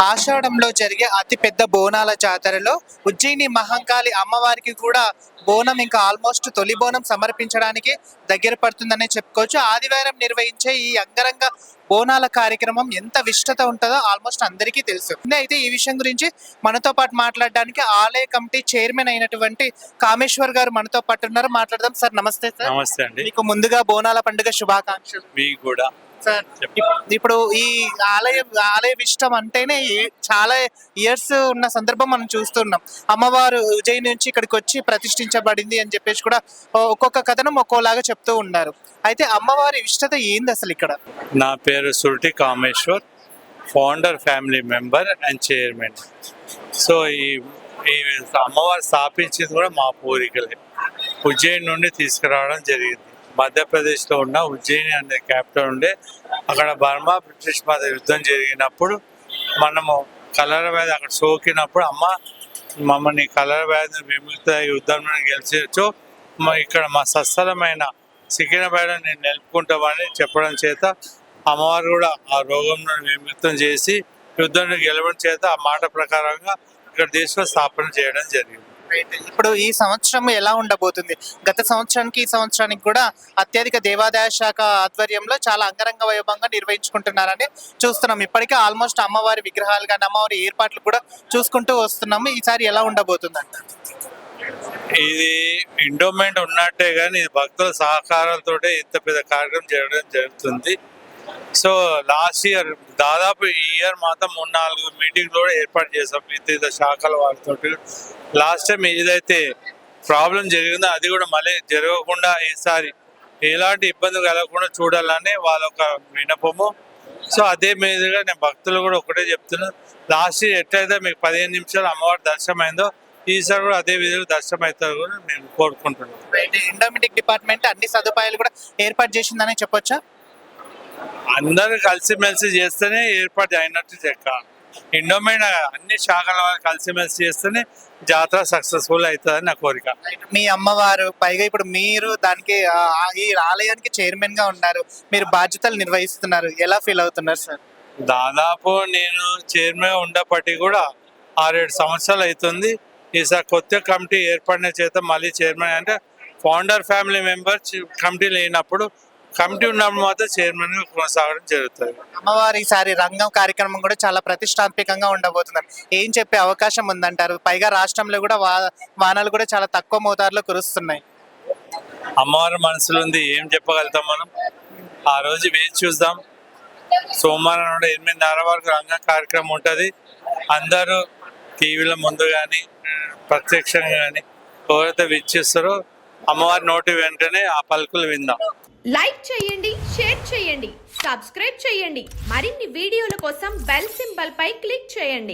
ఆషాఢంలో జరిగే అతి పెద్ద బోనాల జాతరలో ఉజ్జయిని మహంకాళి అమ్మవారికి కూడా బోనం ఇంకా ఆల్మోస్ట్ తొలి బోనం సమర్పించడానికి దగ్గర పడుతుందనే చెప్పుకోవచ్చు. ఆదివారం నిర్వహించే ఈ అంగరంగ బోనాల కార్యక్రమం ఎంత విశిష్టత ఉంటుందో ఆల్మోస్ట్ అందరికీ తెలుసు. అయితే ఈ విషయం గురించి మనతో పాటు మాట్లాడడానికి ఆలయ కమిటీ చైర్మన్ అయినటువంటి కామేశ్వర్ గారు మనతో పాటు ఉన్నారు. మాట్లాడదాం. సార్ నమస్తే. సార్ నమస్తే అండి. మీకు ముందుగా బోనాల పండుగ శుభాకాంక్షలు. మీకు కూడా. సార్ ఇప్పుడు ఈ ఆలయ విశిష్టం అంటేనే చాలా ఇయర్స్ ఉన్న సందర్భం మనం చూస్తున్నాం. అమ్మవారు ఉజ్జయిని నుంచి ఇక్కడికి వచ్చి ప్రతిష్ఠించబడింది అని చెప్పేసి కూడా ఒక్కొక్క కథనం ఒక్కోలాగా చెప్తూ ఉన్నారు. అయితే అమ్మవారి విశిష్టత ఏంది అసలు ఇక్కడ? నా పేరు Surati Kameshwar, founder, family member and chairman. So ఈ అమ్మవారు స్థాపించింది కూడా మా పూర్వీకులే. ఉజ్జయిని నుండి తీసుకురావడం జరిగింది. మధ్యప్రదేశ్లో ఉన్న ఉజ్జయిని అనే క్యాపిటల్ ఉండే, అక్కడ బర్మా బ్రిటిష్ మధ్య యుద్ధం జరిగినప్పుడు మనము కలర వ్యాధి అక్కడ సోకినప్పుడు అమ్మ మమ్మల్ని కలర వ్యాధి విముక్త యుద్ధంలో గెలిచవచ్చు, ఇక్కడ మా సస్థలమైన సికింద్రాబాద్ నేను నిలుపుకుంటామని చెప్పడం చేత అమ్మవారు కూడా ఆ రోగం నుండి విముక్తం చేసి యుద్ధంలో గెలవడం చేత ఆ మాట ప్రకారంగా ఇక్కడ దేశంలో స్థాపన చేయడం జరిగింది. ఇప్పుడు ఈ సంవత్సరం ఎలా ఉండబోతుంది? గత సంవత్సరానికి ఈ సంవత్సరానికి కూడా అత్యధిక దేవాదాయ శాఖ ఆధ్వర్యంలో చాలా అంగరంగ వైభవంగా నిర్వహించుకుంటున్నారని చూస్తున్నాం. ఇప్పటికే ఆల్మోస్ట్ అమ్మవారి విగ్రహాలు కానీ అమ్మవారి ఏర్పాట్లు కూడా చూసుకుంటూ వస్తున్నాము. ఈసారి ఎలా ఉండబోతుంది అంట? ఇది ఎండోమెంట్ ఉన్నట్టే కానీ ఇది భక్తుల సహకారాలతో ఇంత పెద్ద కార్యక్రమం జరగడం జరుగుతుంది. సో లాస్ట్ ఇయర్ దాదాపు ఈ ఇయర్ మాత్రం 3-4 మీటింగ్లు కూడా ఏర్పాటు చేసాం వివిధ శాఖల వారితో. లాస్ట్ టైం ఏదైతే ప్రాబ్లం జరిగిందో అది కూడా మళ్ళీ జరగకుండా ఈసారి ఎలాంటి ఇబ్బంది కలగకుండా చూడాలని వాళ్ళ ఒక వినపము. సో అదే మీదుగా నేను భక్తులు కూడా ఒకటే చెప్తున్నాను, లాస్ట్ ఇయర్ ఎట్లయితే మీకు 15 నిమిషాలు అమ్మవారి దర్శనం అయిందో ఈసారి కూడా అదే విధంగా దర్శనం అవుతారు కూడా నేను కోరుకుంటున్నాను. ఎండోమెంటిక్ డిపార్ట్మెంట్ అన్ని సదుపాయాలు కూడా ఏర్పాటు చేసిందనే చెప్పొచ్చా? అందరూ కలిసిమెలిసి చేస్తేనే ఏర్పాటు అయినట్టు చెక్క. ఎండోమెంట్ అన్ని శాఖల వారు కలిసిమెలిసి చేస్తేనే జాతర సక్సెస్ఫుల్ అవుతుందని నా కోరిక. మీ అమ్మవారు పైగా ఇప్పుడు మీరు దానికి ఈ ఆలయానికి చైర్మన్ గా ఉన్నారు, మీరు బాధ్యతలు నిర్వహిస్తున్నారు, ఎలా ఫీల్ అవుతున్నారు సార్? దాదాపు నేను చైర్మన్ ఉండప్పటికీ కూడా 6-7 సంవత్సరాలు అవుతుంది. ఈసారి కొత్త కమిటీ ఏర్పడిన చేత మళ్ళీ చైర్మన్ అంటే ఫౌండర్ ఫ్యామిలీ మెంబర్ కమిటీ లేనప్పుడు, కమిటీ ఉన్నప్పుడు మాత్రం చైర్మన్ గా కొనసాగడం జరుగుతుంది. అమ్మవారి ఈసారి రంగం కార్యక్రమం కూడా చాలా ప్రతిష్టాత్మకంగా ఉండబోతున్నారు. ఏం చెప్పే అవకాశం ఉందంటారు? పైగా రాష్ట్రంలో కూడా వానలు కూడా చాలా తక్కువ మోతాదులో కురుస్తున్నాయి. అమ్మవారి మనసులో ఉంది, ఏం చెప్పగలుగుతాం మనం? ఆ రోజు వేచి చూద్దాం. సోమవారం నుండి 8:30 వరకు రంగం కార్యక్రమం ఉంటుంది. అందరూ టీవీల ముందు కానీ ప్రత్యక్షంగా కానీ ఎవరైతే వీక్షిస్తారో అమ్మవారి నోటి వెంటనే ఆ పలుకులు విందాం. లైక్ చేయండి, షేర్ చేయండి, సబ్స్క్రైబ్ చేయండి. మరిన్ని వీడియోల కోసం బెల్ సింబల్ పై క్లిక్ చేయండి.